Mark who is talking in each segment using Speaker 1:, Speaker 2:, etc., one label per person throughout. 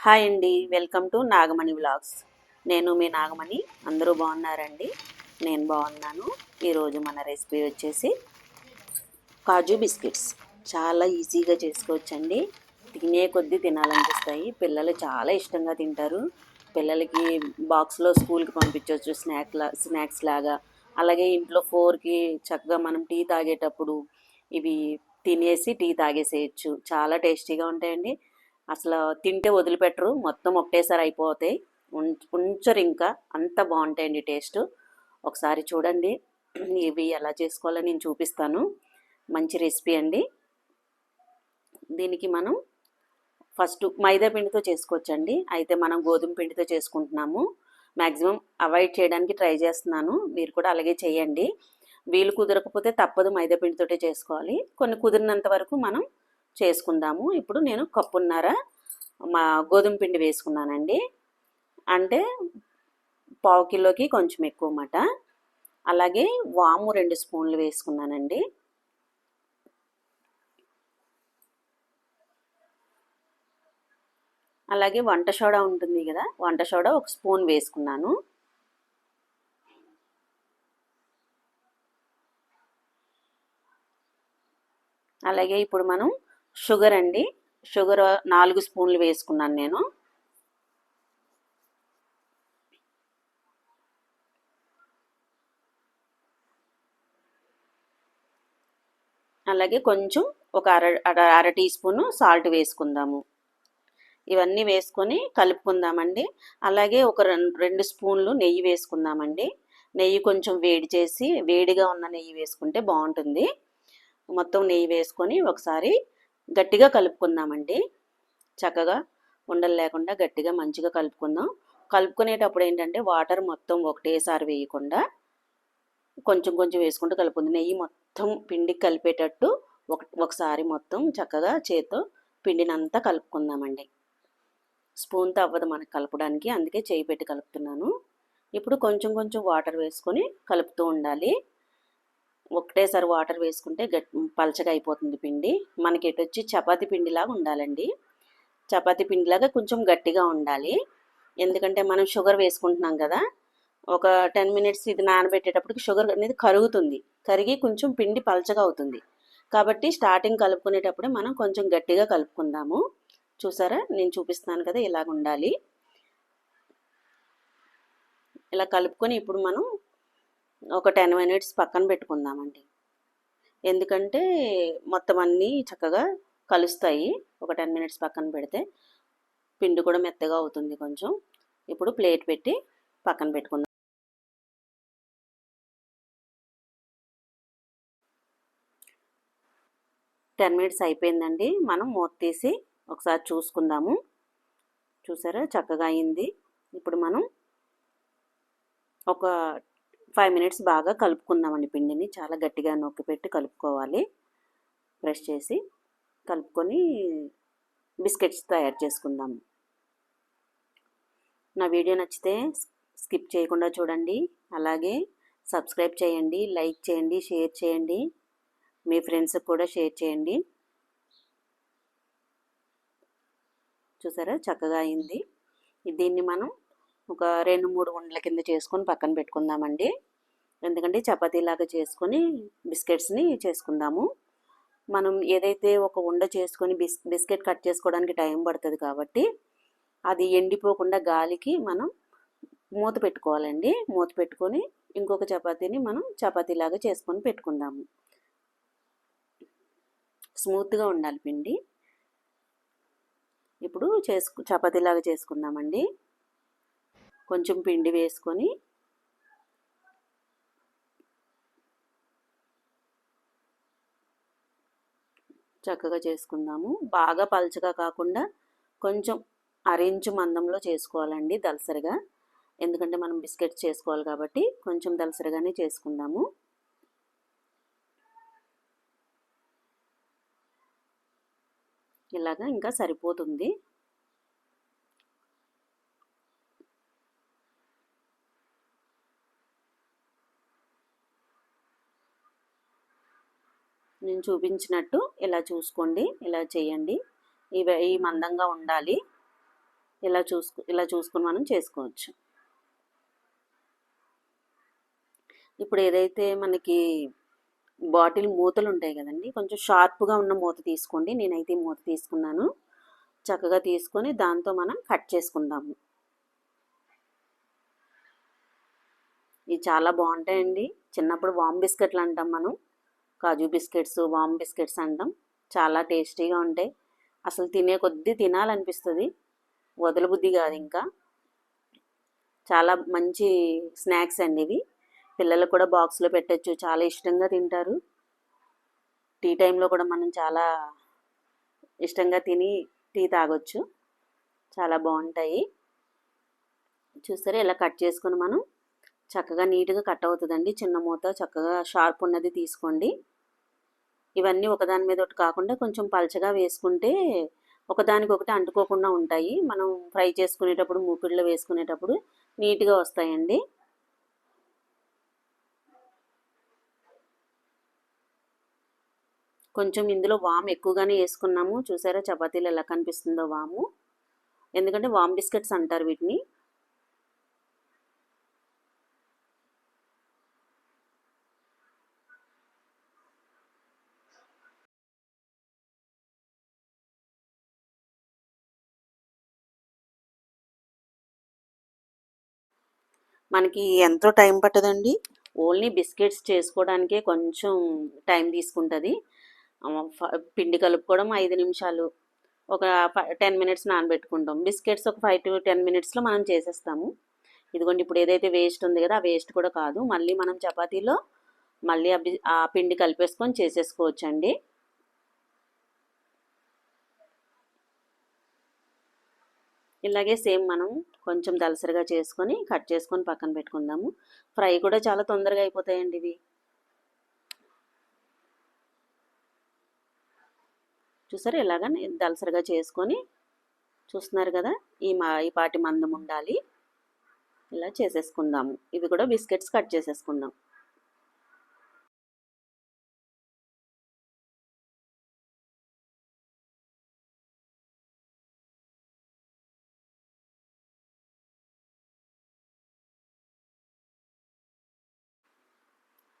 Speaker 1: Hi అండి, welcome to Nagamani vlogs. నేను మీ నాగమణి. అందరూ బాగున్నారండి? నేను బాగున్నాను. ఈరోజు మన రెసిపీ వచ్చేసి కాజు బిస్కెట్స్. చాలా ఈజీగా చేసుకోవచ్చండి. తినే కొద్దీ తినాలనిపిస్తాయి. పిల్లలు చాలా ఇష్టంగా తింటారు. పిల్లలకి బాక్స్లో స్కూల్కి పంపించవచ్చు స్నాక్స్ లాగా. అలాగే ఇంట్లో 4కి చక్కగా మనం టీ తాగేటప్పుడు ఇవి తినేసి టీ తాగేసేయచ్చు. చాలా టేస్టీగా ఉంటాయండి. అసలు తింటే వదిలిపెట్టరు, మొత్తం ఒకటేసారి అయిపోతాయి. ఉంచరు, ఇంకా అంత బాగుంటాయండి టేస్ట్. ఒకసారి చూడండి, ఇవి ఎలా చేసుకోవాలో నేను చూపిస్తాను. మంచి రెసిపీ అండి. దీనికి మనం ఫస్ట్ మైదా పిండితో చేసుకోవచ్చండి. అయితే మనం గోధుమ పిండితో చేసుకుంటున్నాము. మ్యాక్సిమం అవాయిడ్ చేయడానికి ట్రై చేస్తున్నాను. మీరు కూడా అలాగే చేయండి. వీలు కుదరకపోతే తప్పదు, మైదా పిండితోటే చేసుకోవాలి. కొన్ని కుదిరినంత వరకు మనం చేసుకుందాము. ఇప్పుడు నేను కప్పున్నర మా గోధుమ పిండి వేసుకున్నానండి. అంటే పావు కిలోకి కొంచెం ఎక్కువ మాట. అలాగే వాము 2 స్పూన్లు వేసుకున్నానండి. అలాగే వంట సోడా ఉంటుంది కదా, వంట సోడా 1 స్పూన్ వేసుకున్నాను. అలాగే ఇప్పుడు మనం షుగర్ అండి, షుగర్ 4 స్పూన్లు వేసుకున్నాను నేను. అలాగే కొంచెం ఒక అర టీ స్పూను సాల్ట్ వేసుకుందాము. ఇవన్నీ వేసుకొని కలుపుకుందామండి. అలాగే ఒక 2 స్పూన్లు నెయ్యి వేసుకుందామండి. నెయ్యి కొంచెం వేడి చేసి, వేడిగా ఉన్న నెయ్యి వేసుకుంటే బాగుంటుంది. మొత్తం నెయ్యి వేసుకొని ఒకసారి గట్టిగా కలుపుకుందామండి. చక్కగా ఉండలు లేకుండా గట్టిగా మంచిగా కలుపుకుందాం. కలుపుకునేటప్పుడు ఏంటంటే వాటర్ మొత్తం ఒకటేసారి వేయకుండా కొంచెం కొంచెం వేసుకుంటూ కలుపుకుంది. నెయ్యి మొత్తం పిండికి కలిపేటట్టు ఒకసారి మొత్తం చక్కగా చేత్తో పిండినంతా కలుపుకుందామండి. స్పూన్తో అవ్వదు మనకు కలపడానికి, అందుకే చేయి పెట్టి కలుపుతున్నాను. ఇప్పుడు కొంచెం కొంచెం వాటర్ వేసుకొని కలుపుతూ ఉండాలి. ఒకటేసారి వాటర్ వేసుకుంటే పలచగా అయిపోతుంది పిండి. మనకి ఎటొచ్చి చపాతీ పిండిలాగా ఉండాలండి. చపాతీ పిండిలాగా కొంచెం గట్టిగా ఉండాలి. ఎందుకంటే మనం షుగర్ వేసుకుంటున్నాం కదా, ఒక 10 మినిట్స్ ఇది నానబెట్టేటప్పటికి షుగర్ అనేది కరుగుతుంది. కరిగి కొంచెం పిండి పలచగా అవుతుంది. కాబట్టి స్టార్టింగ్ కలుపుకునేటప్పుడే మనం కొంచెం గట్టిగా కలుపుకుందాము. చూసారా, నేను చూపిస్తాను కదా, ఇలాగ ఉండాలి. ఇలా కలుపుకొని ఇప్పుడు మనం ఒక 10 మినిట్స్ పక్కన పెట్టుకుందామండి. ఎందుకంటే మొత్తం అన్నీ చక్కగా కలుస్తాయి. ఒక 10 మినిట్స్ పక్కన పెడితే పిండి కూడా మెత్తగా అవుతుంది కొంచెం. ఇప్పుడు ప్లేట్ పెట్టి పక్కన పెట్టుకుందాం. 10 మినిట్స్ అయిపోయిందండి. మనం మూత తీసి ఒకసారి చూసుకుందాము. చూసారా, చక్కగా అయింది. ఇప్పుడు మనం ఒక 5 మినిట్స్ బాగా కలుపుకుందామండి. పిండిని చాలా గట్టిగా నొక్కి పెట్టి కలుపుకోవాలి. ప్రెస్ చేసి కలుపుకొని బిస్కెట్స్ తయారు చేసుకుందాము. నా వీడియో నచ్చితే స్కిప్ చేయకుండా చూడండి. అలాగే సబ్స్క్రైబ్ చేయండి, లైక్ చేయండి, షేర్ చేయండి. మీ ఫ్రెండ్స్కి కూడా షేర్ చేయండి. చూసారా, చక్కగా అయింది. దీన్ని మనం ఒక 2-3 ఉండల కింద చేసుకొని పక్కన పెట్టుకుందామండి. ఎందుకంటే చపాతీలాగా చేసుకొని బిస్కెట్స్ని చేసుకుందాము. మనం ఏదైతే ఒక ఉండ చేసుకొని బిస్కెట్ కట్ చేసుకోవడానికి టైం పడుతుంది కాబట్టి అది ఎండిపోకుండా గాలికి మనం మూత పెట్టుకోవాలండి. మూత పెట్టుకొని ఇంకొక చపాతీని మనం చపాతీలాగా చేసుకొని పెట్టుకుందాము. స్మూత్గా ఉండాలి పిండి. ఇప్పుడు చపాతీలాగా చేసుకుందామండి. కొంచెం పిండి వేసుకొని చక్కగా చేసుకుందాము. బాగా పలచగా కాకుండా కొంచెం అరెంజ్ మందంలో చేసుకోవాలండి, దలసరిగా. ఎందుకంటే మనం బిస్కెట్స్ చేసుకోవాలి కాబట్టి కొంచెం దలసరిగానే చేసుకుందాము. ఇలాగా ఇంకా సరిపోతుంది. నేను చూపించినట్టు ఇలా చూసుకోండి, ఇలా చేయండి. ఈ మందంగా ఉండాలి. ఇలా చూసుకొని మనం చేసుకోవచ్చు. ఇప్పుడు ఏదైతే మనకి బాటిల్ మూతలు ఉంటాయి కదండి, కొంచెం షార్ప్గా ఉన్న మూత తీసుకోండి. నేనైతే ఈ మూత తీసుకున్నాను. చక్కగా తీసుకొని దాంతో మనం కట్ చేసుకుందాము. ఇవి చాలా బాగుంటాయండి. చిన్నప్పుడు వామ్ బిస్కెట్లు అంటాం మనం, కాజు బిస్కెట్స్, వామ్ బిస్కెట్స్ అంటాం. చాలా టేస్టీగా ఉంటాయి. అసలు తినే కొద్దీ తినాలనిపిస్తుంది, వదలబుద్ధి కాదు ఇంకా. చాలా మంచి స్నాక్స్ అండి ఇవి. పిల్లలకు కూడా బాక్స్లో పెట్టచ్చు, చాలా ఇష్టంగా తింటారు. టీ టైంలో కూడా మనం చాలా ఇష్టంగా తిని టీ తాగొచ్చు. చాలా బాగుంటాయి. చూసారా, ఇలా కట్ చేసుకొని మనం చక్కగా నీట్గా కట్ అవుతుందండి. చిన్న మూత చక్కగా షార్ప్ ఉన్నది తీసుకోండి. ఇవన్నీ ఒకదాని మీద ఒకటి కాకుండా కొంచెం పలచగా వేసుకుంటే ఒకదానికొకటి అంటుకోకుండా ఉంటాయి. మనం ఫ్రై చేసుకునేటప్పుడు, మూకుడులో వేసుకునేటప్పుడు నీట్గా వస్తాయండి. కొంచెం ఇందులో వాము ఎక్కువగానే వేసుకున్నాము. చూసారా చపాతీలు ఎలా కనిపిస్తుందో వాము, ఎందుకంటే వామ్ బిస్కెట్స్ అంటారు వీటిని. మనకి ఎంతో టైం పట్టదండి. ఓన్లీ బిస్కెట్స్ చేసుకోవడానికే కొంచెం టైం తీసుకుంటుంది. పిండి కలుపుకోవడం 5 నిమిషాలు, ఒక 10 మినిట్స్ నానబెట్టుకుంటాం. బిస్కెట్స్ ఒక 5 to 10 మినిట్స్లో మనం చేసేస్తాము. ఇదిగోండి, ఇప్పుడు ఏదైతే వేస్ట్ ఉంది కదా, ఆ వేస్ట్ కూడా కాదు, మళ్ళీ మనం చపాతీలో మళ్ళీ ఆ పిండి కలిపేసుకొని చేసేసుకోవచ్చండి. ఇలాగే సేమ్ మనం కొంచెం దలసరిగా చేసుకొని కట్ చేసుకొని పక్కన పెట్టుకుందాము. ఫ్రై కూడా చాలా తొందరగా అయిపోతాయండి ఇవి. చూసారా, ఇలాగ దలసరిగా చేసుకొని, చూస్తున్నారు కదా, ఈ పాటి మందం ఉండాలి. ఇలా చేసేసుకుందాము. ఇవి కూడా బిస్కెట్స్ కట్ చేసేసుకుందాం.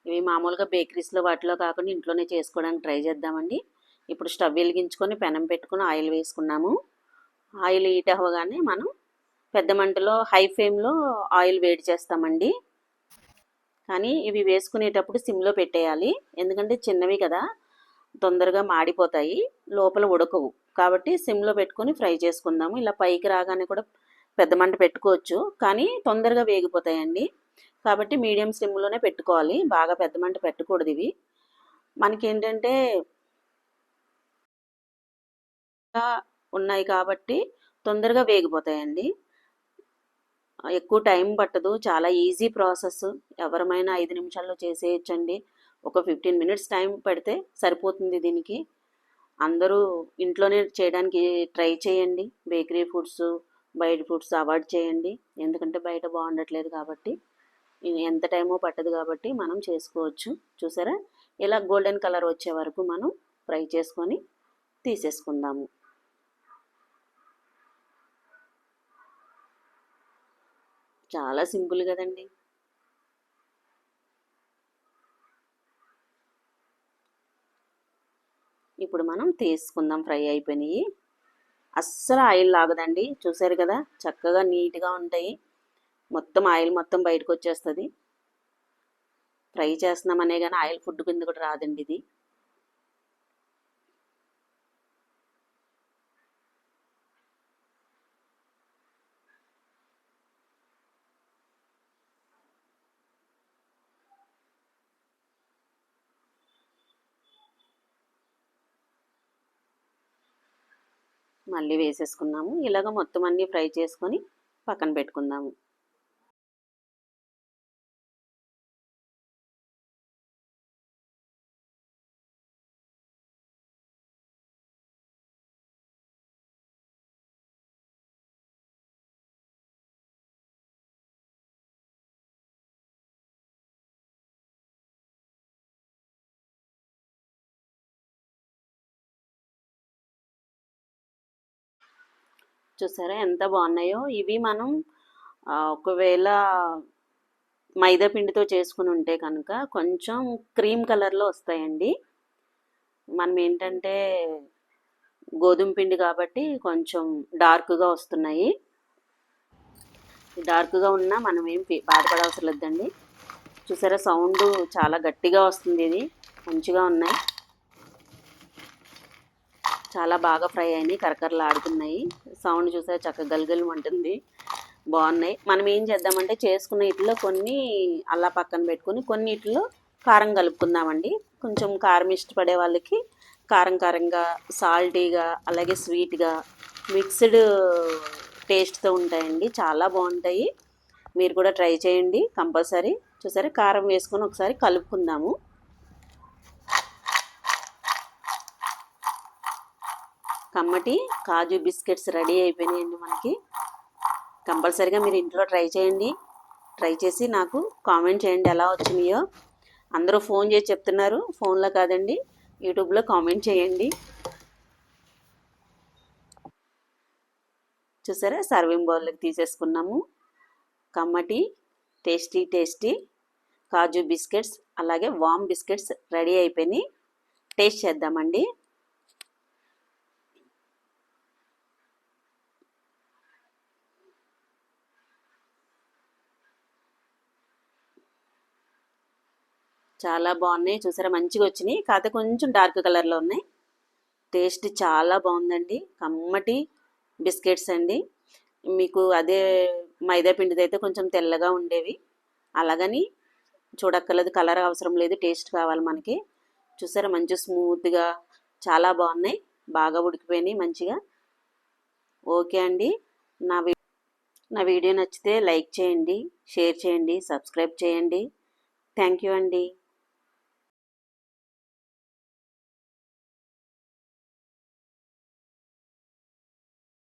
Speaker 1: ఇవి మామూలుగా బేకరీస్లో వాటిలో కాకుండా ఇంట్లోనే చేసుకోవడానికి ట్రై చేద్దామండి. ఇప్పుడు స్టవ్ వెలిగించుకొని పెనం పెట్టుకొని ఆయిల్ వేసుకున్నాము. ఆయిల్ హీట్ అవ్వగానే మనం పెద్ద మంటలో హై ఫ్లేమ్లో ఆయిల్ వేడి చేస్తామండి. కానీ ఇవి వేసుకునేటప్పుడు సిమ్లో పెట్టేయాలి, ఎందుకంటే చిన్నవి కదా, తొందరగా మాడిపోతాయి, లోపల ఉడకవు. కాబట్టి సిమ్లో పెట్టుకొని ఫ్రై చేసుకుందాము. ఇలా పైకి రాగానే కూడా పెద్ద మంట పెట్టుకోవచ్చు, కానీ తొందరగా వేగిపోతాయండి. కాబట్టి మీడియం సిమ్లోనే పెట్టుకోవాలి, బాగా పెద్ద మంట పెట్టకూడదు. ఇవి మనకేంటంటే ఉన్నాయి కాబట్టి తొందరగా వేగిపోతాయండి. ఎక్కువ టైం పట్టదు, చాలా ఈజీ ప్రాసెస్. ఎవరమైనా 5 నిమిషాల్లో చేసేయచ్చండి. ఒక 15 మినిట్స్ టైం పెడితే సరిపోతుంది దీనికి. అందరూ ఇంట్లోనే చేయడానికి ట్రై చేయండి. బేకరీ ఫుడ్స్, బయట ఫుడ్స్ అవాయిడ్ చేయండి, ఎందుకంటే బయట బాగుండట్లేదు కాబట్టి. ఎంత టైమో పట్టదు కాబట్టి మనం చేసుకోవచ్చు. చూసారా, ఇలా గోల్డెన్ కలర్ వచ్చే వరకు మనం ఫ్రై చేసుకొని తీసేసుకుందాము. చాలా సింపుల్ కదండి. ఇప్పుడు మనం తీసుకుందాం. ఫ్రై అయిపోయినాయి, అస్సలు ఆయిల్ లాగదండి. చూసారు కదా, చక్కగా నీట్గా ఉంటాయి. మొత్తం ఆయిల్ మొత్తం బయటకు వచ్చేస్తుంది. ఫ్రై చేస్తున్నామనే కానీ ఆయిల్ ఫుడ్ కింద కూడా రాదండి ఇది. మళ్ళీ వేసేసుకున్నాము. ఇలాగ మొత్తం అన్నీ ఫ్రై చేసుకొని పక్కన పెట్టుకుందాము. చూసారా ఎంత బాగున్నాయో. ఇవి మనం ఒకవేళ మైదా పిండితో చేసుకుని ఉంటే కనుక కొంచెం క్రీమ్ కలర్లో వస్తాయండి. మనం ఏంటంటే గోధుమ పిండి కాబట్టి కొంచెం డార్క్గా వస్తున్నాయి. డార్క్గా ఉన్నా మనం ఏం బాధపడవసరం లేదండి. చూసారా సౌండ్ చాలా గట్టిగా వస్తుంది. ఇది మంచిగా ఉన్నాయి, చాలా బాగా ఫ్రై అయినాయి, కరకరలు ఆడుతున్నాయి. సౌండ్ చూసారా చక్కగా గలగలు అంటుంది, బాగున్నాయి. మనం ఏం చేద్దామంటే చేసుకున్న వీటిలో కొన్ని అలా పక్కన పెట్టుకుని కొన్నిటిలో కారం కలుపుకుందామండి. కొంచెం కారం ఇష్టపడే వాళ్ళకి కారం కారంగా, సాల్టీగా, అలాగే స్వీట్గా మిక్స్డ్ టేస్ట్తో ఉంటాయండి, చాలా బాగుంటాయి. మీరు కూడా ట్రై చేయండి కంపల్సరీ. చూసారా కారం వేసుకొని ఒకసారి కలుపుకుందాము. కమ్మటి కాజు బిస్కెట్స్ రెడీ అయిపోయినాయండి మనకి. కంపల్సరీగా మీరు ఇంట్లో ట్రై చేయండి. ట్రై చేసి నాకు కామెంట్ చేయండి ఎలా వచ్చినాయో. అందరూ ఫోన్ చేసి చెప్తున్నారు, ఫోన్లో కాదండి యూట్యూబ్లో కామెంట్ చేయండి. చూసారా సర్వింగ్ బౌల్లోకి తీసేసుకున్నాము. కమ్మటి టేస్టీ టేస్టీ కాజు బిస్కెట్స్ అలాగే వామ్ బిస్కెట్స్ రెడీ అయిపోయినాయి. టేస్ట్ చేద్దామండి. చాలా బాగున్నాయి. చూసారా మంచిగా వచ్చినాయి, కాకపోతే కొంచెం డార్క్ కలర్లో ఉన్నాయి. టేస్ట్ చాలా బాగుందండి. కమ్మటి బిస్కెట్స్ అండి. మీకు అదే మైదా పిండిది అయితే కొంచెం తెల్లగా ఉండేవి, అలాగని చూడక్కర్లేదు, కలర్ అవసరం లేదు, టేస్ట్ కావాలి మనకి. చూసారా మంచి స్మూత్గా చాలా బాగున్నాయి, బాగా ఉడికిపోయినాయి మంచిగా. ఓకే అండి, నా వీడియో నచ్చితే లైక్ చేయండి, షేర్ చేయండి, సబ్స్క్రైబ్ చేయండి. థ్యాంక్ యూ అండి.